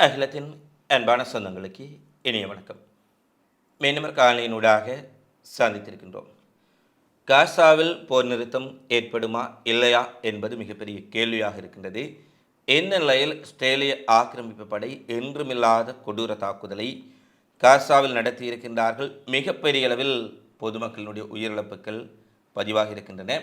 அகிலத்தின் அன்பான சொந்தங்களுக்கு இனிய வணக்கம். மீண்டும் காலையினூடாக சந்தித்திருக்கின்றோம். காசாவில் போர் நிறுத்தம் ஏற்படுமா இல்லையா என்பது மிகப்பெரிய கேள்வியாக இருக்கின்றது. இந்த நிலையில் இஸ்ரேலிய ஆக்கிரமிப்பு படை என்றுமில்லாத கொடூர தாக்குதலை காசாவில் நடத்தியிருக்கின்றார்கள். மிகப்பெரிய அளவில் பொதுமக்களினுடைய உயிரிழப்புகள் பதிவாக இருக்கின்றன.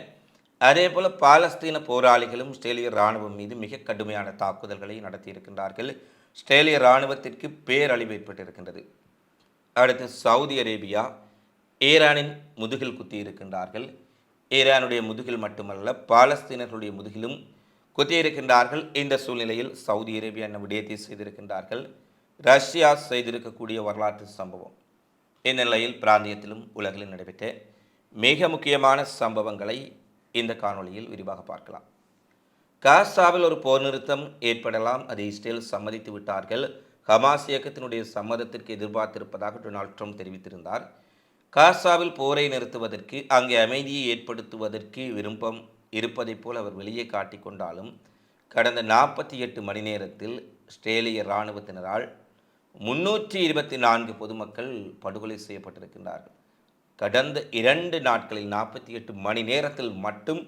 அதேபோல பாலஸ்தீன போராளிகளும் இஸ்ரேலிய இராணுவம் மீது மிக கடுமையான தாக்குதல்களை நடத்தியிருக்கின்றார்கள். இஸ்ரேலிய இராணுவத்திற்கு பேரழிவு ஏற்பட்டிருக்கின்றது. அடுத்து சவுதி அரேபியா ஈரானின் முதுகில் குத்தியிருக்கின்றார்கள். ஈரானுடைய முதுகில் மட்டுமல்ல, பாலஸ்தீனர்களுடைய முதுகிலும் குத்தியிருக்கின்றார்கள். இந்த சூழ்நிலையில் சவுதி அரேபியா என்ன விடயத்தை செய்திருக்கின்றார்கள்? ரஷ்யா செய்திருக்கக்கூடிய வரலாற்று சம்பவம். இந்நிலையில் பிராந்தியத்திலும் உலகிலும் நடைபெற்ற மிக முக்கியமான சம்பவங்களை இந்த காணொளியில் விரிவாக பார்க்கலாம். காசாவில் ஒரு போர் நிறுத்தம் ஏற்படலாம், அதை இஸ்ரேல் சம்மதித்து விட்டார்கள். ஹமாஸ் இயக்கத்தினுடைய சம்மதத்திற்கு எதிர்பார்த்திருப்பதாக டொனால்ட் ட்ரம்ப் தெரிவித்திருந்தார். காசாவில் போரை நிறுத்துவதற்கு, அங்கே அமைதியை ஏற்படுத்துவதற்கு விருப்பம் இருப்பதைப் போல் அவர் வெளியே காட்டிக்கொண்டாலும் கடந்த 48 மணி நேரத்தில் இஸ்ரேலிய இராணுவத்தினரால் 324 பொதுமக்கள் படுகொலை செய்யப்பட்டிருக்கின்றார்கள். கடந்த 2 நாட்களில் 48 மணி நேரத்தில் மட்டும்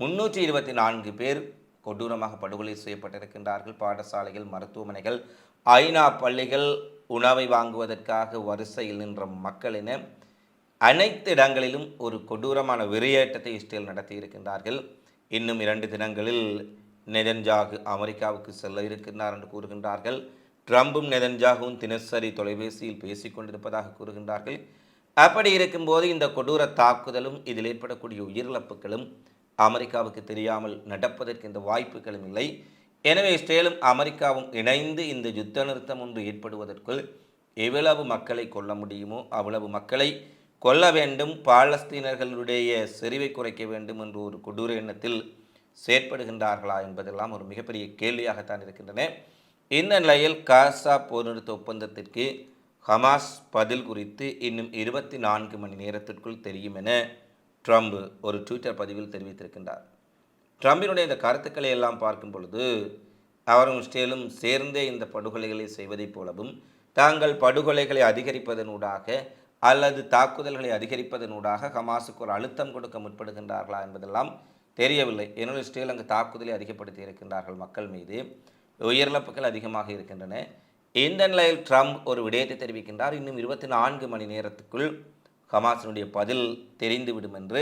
324 பேர் கொடூரமாக படுகொலை செய்யப்பட்டிருக்கின்றார்கள். பாடசாலைகள், மருத்துவமனைகள், ஐநா பள்ளிகள், உணவை வாங்குவதற்காக வரிசையில் நின்ற மக்கள் என அனைத்து இடங்களிலும் ஒரு கொடூரமான வெறியேற்றத்தை இஸ்ரேல் நடத்தியிருக்கின்றார்கள். இன்னும் 2 தினங்களில் நெதன்யாகு அமெரிக்காவுக்கு செல்ல இருக்கின்றார் என்று கூறுகின்றார்கள். ட்ரம்பும் நெதன்யாகும் தினசரி தொலைபேசியில் பேசிக் கொண்டிருப்பதாக கூறுகின்றார்கள். அப்படி இருக்கும்போது இந்த கொடூர தாக்குதலும் இதில் ஏற்படக்கூடிய உயிரிழப்புகளும் அமெரிக்காவுக்கு தெரியாமல் நடப்பதற்கு இந்த வாய்ப்புகளும் இல்லை. எனவே இஸ்ரேலும் அமெரிக்காவும் இணைந்து இந்த யுத்த நிறுத்தம் ஒன்று ஏற்படுவதற்குள் எவ்வளவு மக்களை கொல்ல முடியுமோ அவ்வளவு மக்களை கொல்ல வேண்டும், பாலஸ்தீனர்களுடைய செறிவை குறைக்க வேண்டும் என்ற ஒரு கொடூர எண்ணத்தில் செயற்படுகின்றார்களா என்பதெல்லாம் ஒரு மிகப்பெரிய கேள்வியாகத்தான் இருக்கின்றன. இந்த நிலையில் காசா போர் நிறுத்த ஒப்பந்தத்திற்கு ஹமாஸ் பதில் குறித்து இன்னும் 24 மணி நேரத்திற்குள் தெரியும் என ட்ரம்ப் ஒரு ட்விட்டர் பதிவில் தெரிவித்திருக்கின்றார். ட்ரம்பினுடைய இந்த கருத்துக்களை எல்லாம் பார்க்கும் பொழுது அவரும் இஸ்ரேலும் சேர்ந்தே இந்த படுகொலைகளை செய்வதைப் போலவும், தாங்கள் படுகொலைகளை அதிகரிப்பதனூடாக அல்லது தாக்குதல்களை அதிகரிப்பதனூடாக ஹமாஸுக்கு ஒரு அழுத்தம் கொடுக்க முற்படுகின்றார்களா என்பதெல்லாம் தெரியவில்லை. ஏனெனில் இஸ்ரேல் அங்கு தாக்குதலை அதிகப்படுத்தி இருக்கின்றார்கள், மக்கள் மீது உயிரிழப்புகள் அதிகமாக இருக்கின்றன. இந்த நிலையில் ட்ரம்ப் ஒரு விடயத்தை தெரிவிக்கின்றார், இன்னும் 24 மணி நேரத்துக்குள் ஹமாஸினுடைய பதில் தெரிந்துவிடும் என்று.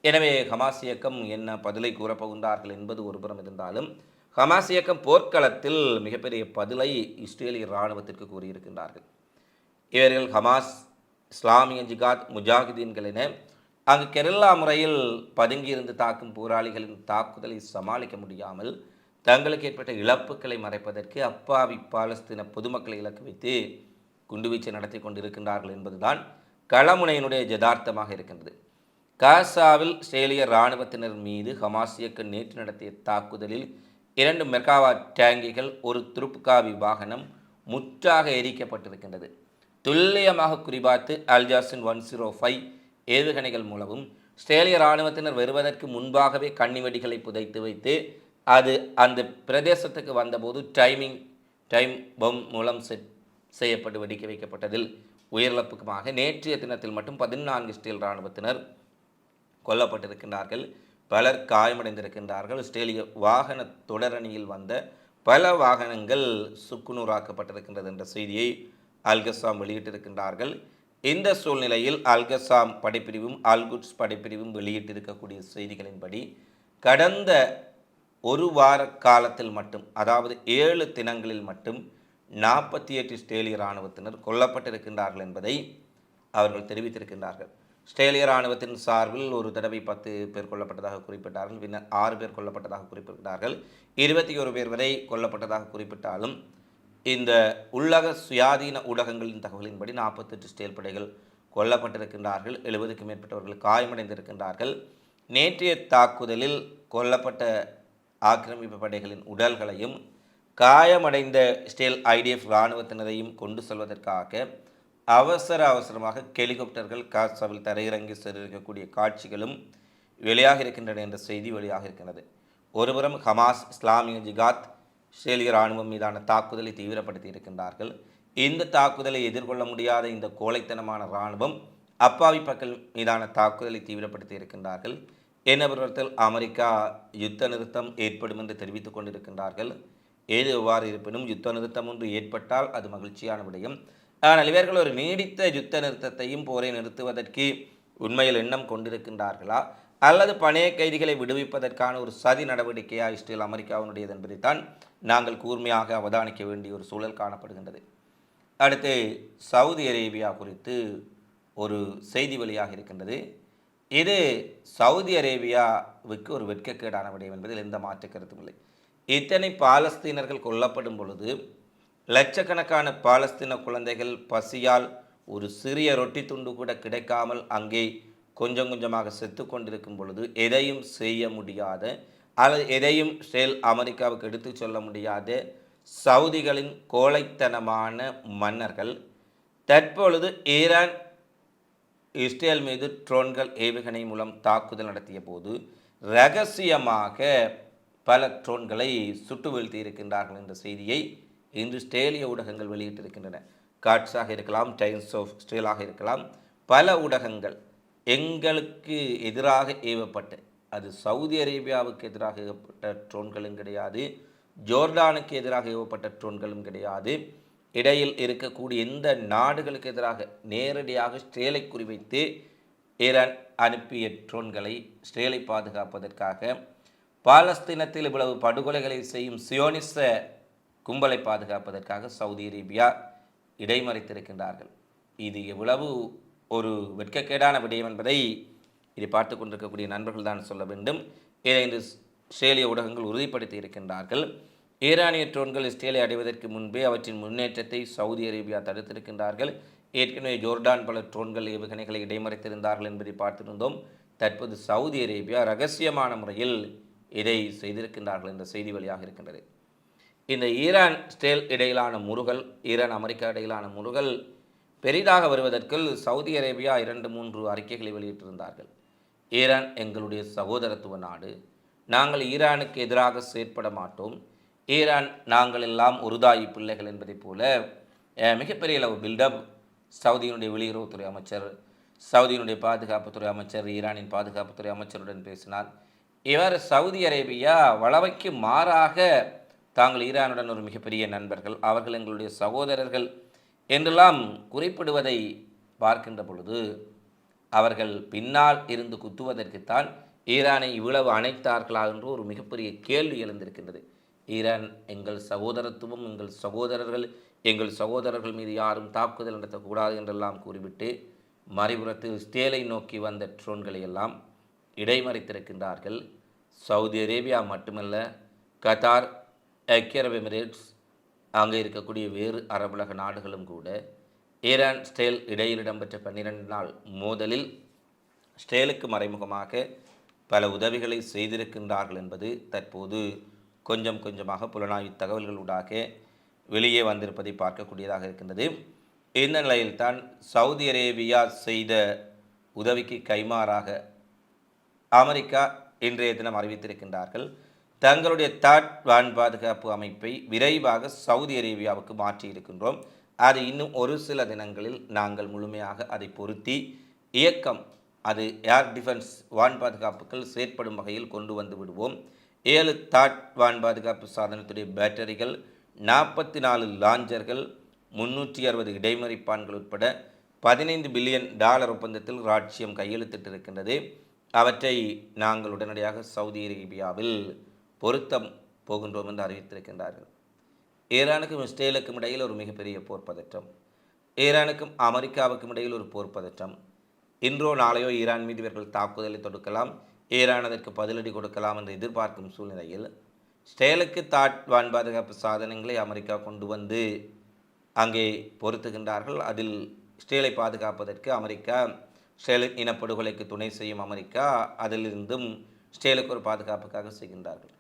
எனவே ஹமாஸ் இயக்கம் என்ன பதிலை கூறப்போகின்றார்கள் என்பது ஒருபுறம் இருந்தாலும், ஹமாஸ் இயக்கம் போர்க்களத்தில் மிகப்பெரிய பதிலை இஸ்ரேலிய இராணுவத்திற்கு கூறியிருக்கின்றார்கள். இவர்கள் ஹமாஸ், இஸ்லாமிய ஜிகாத், முஜாஹிதீன்கள் என அங்கு கெரில்லா முறையில் பதுங்கியிருந்து தாக்கும் போராளிகளின் தாக்குதலை சமாளிக்க முடியாமல் தங்களுக்கு ஏற்பட்ட இழப்புகளை மறைப்பதற்கு அப்பாவி பாலஸ்தீன பொதுமக்களை இலக்கு வைத்து குண்டுவீச்சு நடத்தி கொண்டிருக்கின்றார்கள் என்பதுதான் களமுனையினுடைய யதார்த்தமாக இருக்கின்றது. காசாவில் இஸ்ரேலிய இராணுவத்தினர் மீது ஹமாஸ் இயக்கம் நேற்று நடத்திய தாக்குதலில் 2 மெர்காவா டேங்கிகள், ஒரு துருப்புக்காவி வாகனம் முற்றாக எரிக்கப்பட்டிருக்கின்றது. துல்லியமாக குறிபார்த்து அல்ஜாசின் 105 ஏவுகணைகள் மூலமும் இஸ்ரேலிய இராணுவத்தினர் வருவதற்கு முன்பாகவே கண்ணிவெடிகளை புதைத்து வைத்து அது அந்த பிரதேசத்துக்கு வந்தபோது டைம் பம் மூலம் செய்யப்பட்டு வெடிக்க வைக்கப்பட்டதில் உயிரிழப்புக்குமாக நேற்றைய தினத்தில் மட்டும் 14 இஸ்ரேல் இராணுவத்தினர் கொல்லப்பட்டிருக்கின்றார்கள். பலர் காயமடைந்திருக்கின்றார்கள். இஸ்ரேலிய வாகன தொடரணியில் வந்த பல வாகனங்கள் சுக்குநூறாக்கப்பட்டிருக்கின்றது என்ற செய்தியை அல்கசாம் வெளியிட்டிருக்கின்றார்கள். இந்த சூழ்நிலையில் அல்கசாம் படைப்பிரிவும் அல்குட்ஸ் படைப்பிரிவும் வெளியிட்டிருக்கக்கூடிய செய்திகளின்படி கடந்த ஒரு வார காலத்தில் மட்டும், அதாவது 7 தினங்களில் மட்டும் 48 இஸ்ரேலிய இராணுவத்தினர் கொல்லப்பட்டிருக்கின்றார்கள் என்பதை அவர்கள் தெரிவித்திருக்கின்றார்கள். இஸ்ரேலிய இராணுவத்தின் சார்பில் ஒரு தடவை 10 பேர் கொல்லப்பட்டதாக குறிப்பிட்டார்கள், பின்னர் 6 பேர் கொல்லப்பட்டதாக குறிப்பிட்டார்கள், 21 பேர் வரை கொல்லப்பட்டதாக குறிப்பிட்டாலும் இந்த உள்ளக சுயாதீன ஊடகங்களின் தகவலின்படி 48 இஸ்ரேல் படைகள் கொல்லப்பட்டிருக்கின்றார்கள், 70க்கும் மேற்பட்டவர்கள் காயமடைந்திருக்கின்றார்கள். நேற்றைய தாக்குதலில் கொல்லப்பட்ட ஆக்கிரமிப்பு படைகளின் உடல்களையும் காயமடைந்த இஸ்ரேல் IDF இராணுவத்தினரையும் கொண்டு செல்வதற்காக அவசரமாக ஹெலிகாப்டர்கள் காசாவில் தரையிறங்கி சென்றிருக்கக்கூடிய காட்சிகளும் வெளியாக இருக்கின்றன என்ற செய்தி வெளியாக இருக்கின்றது. ஒருபுறம் ஹமாஸ், இஸ்லாமிய ஜிகாத், இஸ்ரேலிய இராணுவம் மீதான தாக்குதலை தீவிரப்படுத்தி இருக்கின்றார்கள். இந்த தாக்குதலை எதிர்கொள்ள முடியாத இந்த கோழைத்தனமான இராணுவம் அப்பாவி மக்கள் மீதான தாக்குதலை தீவிரப்படுத்தி இருக்கின்றார்கள். என்னவர்கள் அமெரிக்கா யுத்த நிறுத்தம் ஏற்படும் என்று தெரிவித்துக் கொண்டிருக்கின்றார்கள். ஏது எவ்வாறு இருப்பினும் யுத்த நிறுத்தம் ஒன்று ஏற்பட்டால் அது மகிழ்ச்சியான விடயம். ஆனால் இவர்கள் ஒரு நீடித்த யுத்த நிறுத்தத்தையும் போரை நிறுத்துவதற்கு உண்மையில் எண்ணம் கொண்டிருக்கின்றார்களா, அல்லது பணைய கைதிகளை விடுவிப்பதற்கான ஒரு சதி நடவடிக்கையா இஸ்ரேல் அமெரிக்காவினுடையது என்பதைத்தான் நாங்கள் கூர்மையாக அவதானிக்க வேண்டிய ஒரு சூழல் காணப்படுகின்றது. அடுத்து சவுதி அரேபியா குறித்து ஒரு செய்தி வெளியாக இருக்கின்றது. இது சவுதி அரேபியாவுக்கு ஒரு வெட்கக்கேடான விடயம் என்பதில் எந்த மாற்று கருத்தும் இல்லை. இத்தனை பாலஸ்தீனர்கள் கொல்லப்படும் பொழுது லட்சக்கணக்கான பாலஸ்தீன குழந்தைகள் பசியால் ஒரு சிறிய ரொட்டி துண்டு கூட கிடைக்காமல் அங்கே கொஞ்சம் கொஞ்சமாக செத்து கொண்டிருக்கும் பொழுது எதையும் செய்ய முடியாத அல்லது எதையும் இஸ்ரேல் அமெரிக்காவுக்கு எடுத்து சொல்ல முடியாத சவுதிகளின் கோழைத்தனமான மன்னர்கள் தற்பொழுது ஈரான் இஸ்ரேல் மீது ட்ரோன்கள் ஏவுகணை மூலம் தாக்குதல் நடத்திய போது இரகசியமாக பல ட்ரோன்களை சுட்டு வீழ்த்தி இருக்கின்றார்கள் என்ற செய்தியை இன்று இஸ்ரேலிய ஊடகங்கள் வெளியிட்டிருக்கின்றன. காட்ஸாக இருக்கலாம், டைம்ஸ் ஆஃப் இஸ்ரேலாக இருக்கலாம், பல ஊடகங்கள் எங்களுக்கு எதிராக ஏவப்பட்ட, அது சவுதி அரேபியாவுக்கு எதிராக ஏவப்பட்ட ட்ரோன்களும் கிடையாது, ஜோர்டானுக்கு எதிராக ஏவப்பட்ட ட்ரோன்களும் கிடையாது, இடையில் இருக்கக்கூடிய எந்த நாடுகளுக்கு எதிராக நேரடியாக இஸ்ரேலை குறிவைத்து ஈரான் அனுப்பிய ட்ரோன்களை இஸ்ரேலை பாதுகாப்பதற்காக பாலஸ்தீனத்தில் இவ்வளவு படுகொலைகளை செய்யும் சியோனிச கும்பலை பாதுகாப்பதற்காக சவுதி அரேபியா இடைமறித்திருக்கின்றார்கள். இது எவ்வளவு ஒரு வெட்கக்கேடான விடயம் என்பதை இதை பார்த்து கொண்டிருக்கக்கூடிய நண்பர்கள் தான் சொல்ல வேண்டும். இதை இன்று இஸ்ரேலிய ஊடகங்கள் உறுதிப்படுத்தி இருக்கின்றார்கள். ஈரானிய ட்ரோன்கள் இஸ்ரேலை அடைவதற்கு முன்பே அவற்றின் முன்னேற்றத்தை சவுதி அரேபியா தடுத்திருக்கின்றார்கள். ஏற்கனவே ஜோர்டான் பல ட்ரோன்கள் ஏவுகணைகளை இடைமறைத்திருந்தார்கள் என்பதை பார்த்திருந்தோம். தற்போது சவுதி அரேபியா இரகசியமான முறையில் இதை செய்திருக்கின்றார்கள் என்ற செய்தி வழியாக இருக்கின்றது. இந்த ஈரான் இஸ்ரேல் இடையிலான முறுகல், ஈரான் அமெரிக்கா இடையிலான முறுகல் பெரிதாக வருவதற்குள் சவுதி அரேபியா 2-3 அறிக்கைகளை வெளியிட்டிருந்தார்கள். ஈரான் எங்களுடைய சகோதரத்துவ நாடு, நாங்கள் ஈரானுக்கு எதிராக செயற்பட மாட்டோம், ஈரான் நாங்கள் எல்லாம் ஒருதாயி பிள்ளைகள் என்பதைப் போல மிகப்பெரிய அளவு பில்டப் சவுதியினுடைய வெளியுறவுத்துறை அமைச்சர், சவுதியினுடைய பாதுகாப்புத்துறை அமைச்சர் ஈரானின் பாதுகாப்புத்துறை அமைச்சருடன் பேசினார். இவர் சவுதி அரேபியா வளமைக்கு மாறாக தாங்கள் ஈரானுடன் ஒரு மிகப்பெரிய நண்பர்கள், அவர்கள் எங்களுடைய சகோதரர்கள் என்றெல்லாம் குறிப்பிடுவதை பார்க்கின்ற பொழுது அவர்கள் பின்னால் இருந்து குத்துவதற்குத்தான் ஈரானை இவ்வளவு அணைத்தார்களா என்று ஒரு மிகப்பெரிய கேள்வி எழுந்திருக்கின்றது. ஈரான் எங்கள் சகோதரத்துவம், எங்கள் சகோதரர்கள், எங்கள் சகோதரர்கள் மீது யாரும் தாக்குதல் நடத்தக்கூடாது என்றெல்லாம் கூறிவிட்டு மறுபுறத்தில் இஸ்ரேலை நோக்கி வந்த ட்ரோன்களை எல்லாம் இடைமறித்திருக்கின்றார்கள். சவுதி அரேபியா மட்டுமல்ல, கத்தார், ஐக்கிய அரபு எமிரேட்ஸ், அங்கே இருக்கக்கூடிய வேறு அரபுலக நாடுகளும் கூட ஈரான் இஸ்ரேல் இடையில் இடம்பெற்ற 12 நாள் மோதலில் இஸ்ரேலுக்கு மறைமுகமாக பல உதவிகளை செய்திருக்கின்றார்கள் என்பது தற்போது கொஞ்சம் கொஞ்சமாக புலனாய்வு தகவல்களூடாக வெளியே வந்திருப்பதை பார்க்கக்கூடியதாக இருக்கின்றது. இந்த நிலையில்தான் சவுதி அரேபியா செய்த உதவிக்கு கைமாறாக அமெரிக்கா இன்றைய தினம் அறிவித்திருக்கின்றார்கள். தங்களுடைய தாட் வான் பாதுகாப்பு அமைப்பை விரைவாக சவுதி அரேபியாவுக்கு மாற்றியிருக்கின்றோம். அது இன்னும் ஒரு சில தினங்களில் நாங்கள் முழுமையாக அதை பொருத்தி இயக்கம், அது ஏர் டிஃபென்ஸ் வான் பாதுகாப்புகள் செயற்படும் வகையில் கொண்டு வந்து விடுவோம். 7 தாட் வான் பாதுகாப்பு சாதனத்துடைய பேட்டரிகள், 44 லாஞ்சர்கள், 360 இடைமறிப்பான்கள் உட்பட $15 பில்லியன் ஒப்பந்தத்தில் ராட்சியம் கையெழுத்திட்டிருக்கின்றது. அவற்றை நாங்கள் உடனடியாக சவுதி அரேபியாவில் பொருத்தம் போகின்றோம் என்று அறிவித்திருக்கின்றார்கள். ஈரானுக்கும் இஸ்ரேலுக்கும் இடையில் ஒரு மிகப்பெரிய போர் பதற்றம், ஈரானுக்கும் அமெரிக்காவுக்கும் இடையில் ஒரு போர் பதற்றம். இன்றோ நாளையோ ஈரான் மீது இவர்கள் தாக்குதலை தொடுக்கலாம், ஈரான் அதற்கு பதிலடி கொடுக்கலாம் என்று எதிர்பார்க்கும் சூழ்நிலையில் இஸ்ரேலுக்கு தாட் வான் பாதுகாப்பு சாதனங்களை அமெரிக்கா கொண்டு வந்து அங்கே பொருத்துகின்றார்கள். அதில் இஸ்ரேலை பாதுகாப்பதற்கு அமெரிக்கா, இஸ்ரேலின் இனப்படுகொலைக்கு துணை செய்யும் அமெரிக்கா அதிலிருந்தும் இஸ்ரேலுக்கு ஒரு பாதுகாப்புக்காக செய்கின்றார்கள்.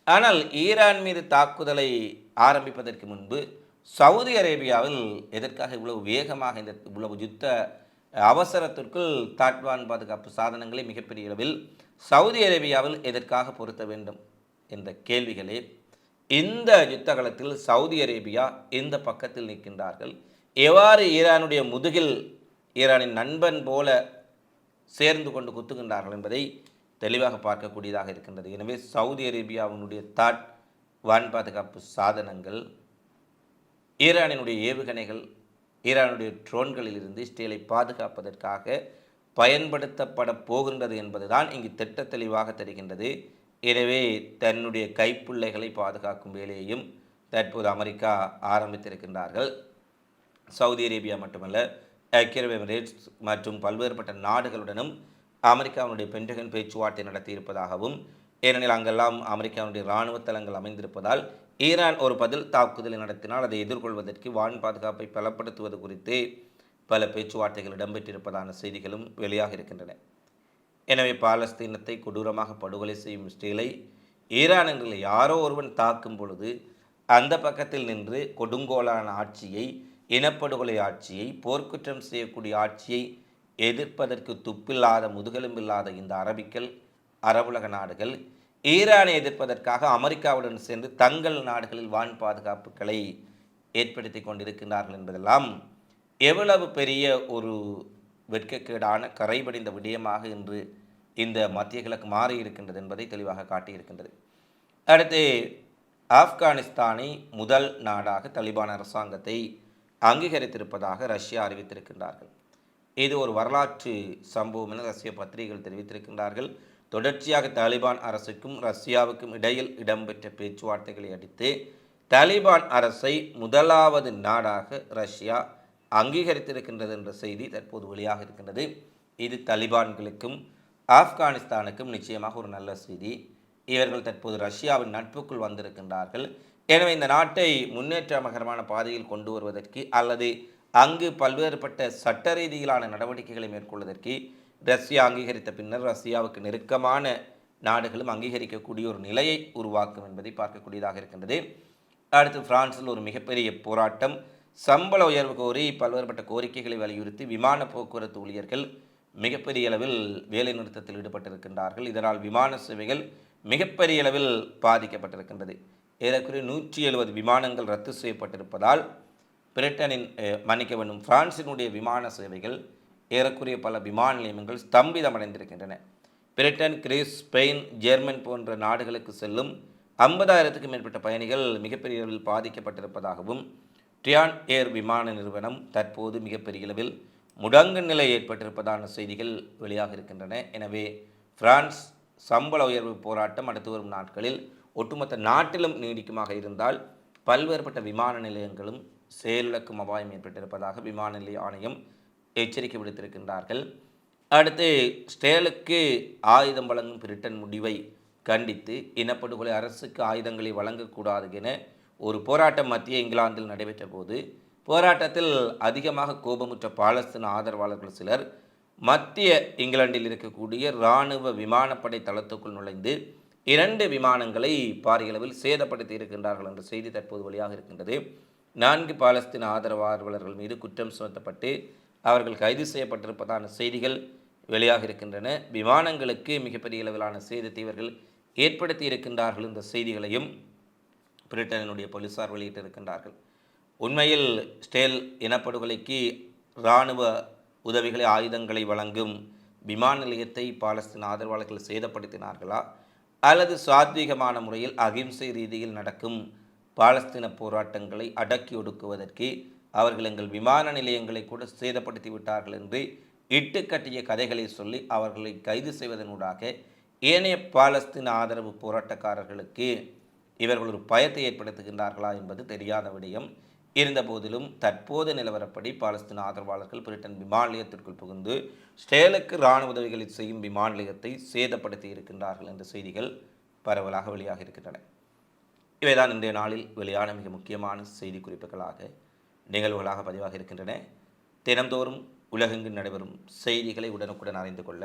ஆனால் ஈரான் மீது தாக்குதலை ஆரம்பிப்பதற்கு முன்பு சவுதி அரேபியாவில் எதற்காக இவ்வளவு வேகமாக இந்த இவ்வளவு யுத்த அவசரத்திற்குள் தாட்வான் பாதுகாப்பு சாதனங்களை மிகப்பெரிய அளவில் சவுதி அரேபியாவில் எதற்காக பொருத்த வேண்டும் என்ற கேள்விகளே இந்த யுத்த களத்தில் சவுதி அரேபியா இந்த பக்கத்தில் நிற்கின்றார்கள். எவ்வாறு ஈரானுடைய முதுகில் ஈரானின் நண்பன் போல சேர்ந்து கொண்டு குத்துகின்றார்கள் என்பதை தெளிவாக பார்க்கக்கூடியதாக இருக்கின்றது. எனவே சவுதி அரேபியாவினுடைய தாட் வான் பாதுகாப்பு சாதனங்கள், ஈரானினுடைய ஏவுகணைகள், ஈரானுடைய ட்ரோன்களில் இருந்து இஸ்ரேலை பாதுகாப்பதற்காக பயன்படுத்தப்பட போகின்றது என்பதுதான் இங்கு திட்ட தெளிவாக தெரிகின்றது. எனவே தன்னுடைய கைப்பிள்ளைகளை பாதுகாக்கும் வேலையையும் தற்போது அமெரிக்கா ஆரம்பித்திருக்கின்றார்கள். சவுதி அரேபியா மட்டுமல்ல, ஐக்கிய அரபு எமிரேட்ஸ் மற்றும் பல்வேறுபட்ட நாடுகளுடனும் அமெரிக்காவினுடைய பென்டகன் பேச்சுவார்த்தை நடத்தியிருப்பதாகவும், ஏனெனில் அங்கெல்லாம் அமெரிக்காவுடைய இராணுவ தளங்கள் அமைந்திருப்பதால் ஈரான் ஒரு பதில் தாக்குதலை நடத்தினால் அதை எதிர்கொள்வதற்கு வான் பாதுகாப்பை பலப்படுத்துவது குறித்து பல பேச்சுவார்த்தைகள் இடம்பெற்றிருப்பதான செய்திகளும் வெளியாக இருக்கின்றன. எனவே பாலஸ்தீனத்தை கொடூரமாக படுகொலை செய்யும் இஸ்ரேலை ஈரான் என்ற யாரோ ஒருவன் தாக்கும் பொழுது அந்த பக்கத்தில் நின்று கொடுங்கோலான ஆட்சியை, இனப்படுகொலை ஆட்சியை, போர்க்குற்றம் செய்யக்கூடிய ஆட்சியை எதிர்ப்பதற்கு துப்பில்லாத முதுகெலும்பில்லாத இந்த அரபிகள், அரபுலக நாடுகள் ஈரானை எதிர்ப்பதற்காக அமெரிக்காவுடன் சேர்ந்து தங்கள் நாடுகளில் வான் பாதுகாப்புகளை ஏற்படுத்தி கொண்டிருக்கின்றார்கள் என்பதெல்லாம் எவ்வளவு பெரிய ஒரு வெட்கக்கேடான கரைபடிந்த விடயமாக இன்று இந்த மத்திய கிழக்கு மாறி இருக்கின்றது என்பதை தெளிவாக காட்டியிருக்கின்றது. அடுத்து ஆப்கானிஸ்தானை முதல் நாடாக தலிபான் அரசாங்கத்தை அங்கீகரித்திருப்பதாக ரஷ்யா அறிவித்திருக்கின்றார்கள். இது ஒரு வரலாற்று சம்பவம் என ரஷ்ய பத்திரிகைகள் தெரிவித்திருக்கின்றார்கள். தொடர்ச்சியாக தாலிபான் அரசுக்கும் ரஷ்யாவுக்கும் இடையில் இடம்பெற்ற பேச்சுவார்த்தைகளை அடுத்து தாலிபான் அரசை முதலாவது நாடாக ரஷ்யா அங்கீகரித்திருக்கின்றது என்ற செய்தி தற்போது வெளியாக இருக்கின்றது. இது தலிபான்களுக்கும் ஆப்கானிஸ்தானுக்கும் நிச்சயமாக ஒரு நல்ல செய்தி. இவர்கள் தற்போது ரஷ்யாவின் நட்புக்குள் வந்திருக்கின்றார்கள். எனவே இந்த நாட்டை முன்னேற்றகரமான பாதையில் கொண்டு வருவதற்கு அல்லது அங்கு பல்வேறுபட்ட சட்ட ரீதியிலான நடவடிக்கைகளை மேற்கொள்வதற்கு ரஷ்யா அங்கீகரித்த பின்னர் ரஷ்யாவுக்கு நெருக்கமான நாடுகளும் அங்கீகரிக்கக்கூடிய ஒரு நிலையை உருவாக்கும் என்பதை பார்க்கக்கூடியதாக இருக்கின்றது. அடுத்து பிரான்சில் ஒரு மிகப்பெரிய போராட்டம், சம்பள உயர்வு கோரி பல்வேறுபட்ட கோரிக்கைகளை வலியுறுத்தி விமான போக்குவரத்து ஊழியர்கள் மிகப்பெரிய அளவில் வேலைநிறுத்தத்தில் ஈடுபட்டிருக்கின்றார்கள். இதனால் விமான சேவைகள் மிகப்பெரிய அளவில் பாதிக்கப்பட்டிருக்கின்றது. ஏறக்குறைய 170 விமானங்கள் ரத்து செய்யப்பட்டிருப்பதால் பிரிட்டனின் மன்னிக்க வேண்டும் பிரான்சினுடைய விமான சேவைகள் ஏறக்குறைய பல விமான நிலையங்கள் ஸ்தம்பிதமடைந்திருக்கின்றன. பிரிட்டன், கிரீஸ், ஸ்பெயின், ஜெர்மன் போன்ற நாடுகளுக்கு செல்லும் 50,000க்கும் மேற்பட்ட பயணிகள் மிகப்பெரிய அளவில் பாதிக்கப்பட்டிருப்பதாகவும், டியான் ஏர் விமான நிறுவனம் தற்போது மிகப்பெரிய அளவில் முடங்கு நிலை ஏற்பட்டிருப்பதான செய்திகள் வெளியாக இருக்கின்றன. எனவே பிரான்ஸ் சம்பள உயர்வு போராட்டம் அடுத்து வரும் நாட்களில் ஒட்டுமொத்த நாட்டிலும் நீடிக்குமாக இருந்தால் பல்வேறுபட்ட விமான நிலையங்களும் செயலிழக்கும் அபாயம் ஏற்பட்டிருப்பதாக விமான நிலைய ஆணையம் எச்சரிக்கை விடுத்திருக்கின்றார்கள். அடுத்து ஸ்டேலுக்கு ஆயுதம் வழங்கும் பிரிட்டன் முடிவை கண்டித்து இனப்படுகொலை அரசுக்கு ஆயுதங்களை வழங்கக்கூடாது என ஒரு போராட்டம் மத்திய இங்கிலாந்தில் நடைபெற்ற போது போராட்டத்தில் அதிகமாக கோபமுற்ற பாலஸ்தீன ஆதரவாளர்கள் சிலர் மத்திய இங்கிலாந்தில் இருக்கக்கூடிய இராணுவ விமானப்படை தளத்துக்குள் நுழைந்து 2 விமானங்களை பாரிய அளவில் சேதப்படுத்தி இருக்கின்றார்கள் என்ற செய்தி தற்போது வெளியாக இருக்கின்றது. 4 பாலஸ்தீன ஆதரவாளர்கள் மீது குற்றம் சுமத்தப்பட்டு அவர்கள் கைது செய்யப்பட்டிருப்பதான செய்திகள் வெளியாக இருக்கின்றன. விமானங்களுக்கு மிகப்பெரிய அளவிலான சேதத்தை இவர்கள் ஏற்படுத்தி இருக்கின்றார்கள் என்ற செய்திகளையும் பிரிட்டனுடைய போலீசார் வெளியிட்டிருக்கின்றார்கள். உண்மையில் ஸ்டேல் இனப்படுகொலைக்கு இராணுவ உதவிகளை, ஆயுதங்களை வழங்கும் விமான நிலையத்தை பாலஸ்தீன ஆதரவாளர்கள் சேதப்படுத்தினார்களா, அல்லது சாத்வீகமான முறையில் அகிம்சை ரீதியில் நடக்கும் பாலஸ்தீன போராட்டங்களை அடக்கி ஒடுக்குவதற்கு அவர்கள் எங்கள் விமான நிலையங்களை கூட சேதப்படுத்தி விட்டார்கள் என்று இட்டுக்கட்டிய கதைகளை சொல்லி அவர்களை கைது செய்வதனூடாக ஏனைய பாலஸ்தீன ஆதரவு போராட்டக்காரர்களுக்கு இவர்கள் ஒரு பயத்தை ஏற்படுத்துகின்றார்களா என்பது தெரியாத விடயம். இருந்தபோதிலும் தற்போது நிலவரப்படி பாலஸ்தீன ஆதரவாளர்கள் பிரிட்டன் விமான நிலையத்திற்குள் புகுந்து ஸ்டேலுக்கு இராணுவ உதவிகளை செய்யும் விமான நிலையத்தை சேதப்படுத்தி இருக்கின்றார்கள் என்ற செய்திகள் பரவலாக வெளியாக இருக்கின்றன. இவைதான் இன்றைய நாளில் வெளியான மிக முக்கியமான செய்தி குறிப்புகளாக நிகழ்வுகளாக பதிவாக இருக்கின்றன. தினந்தோறும் உலகெங்கு நடைபெறும் செய்திகளை உடனுக்குடன் அறிந்து கொள்ள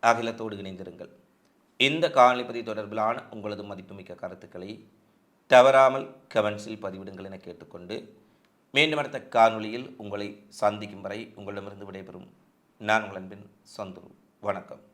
அகிலத்தோடு இணைந்திருங்கள். இந்த காணொளி பதிவு தொடர்பிலான உங்களது மதிப்புமிக்க கருத்துக்களை தவறாமல் கமெண்ட்ஸில் பதிவிடுங்கள் என கேட்டுக்கொண்டு மீண்டும் அடுத்த காணொளியில் உங்களை சந்திக்கும் வரை உங்களிடமிருந்து விடைபெறும் நான் உங்கள் அன்பின் சந்துரு. வணக்கம்.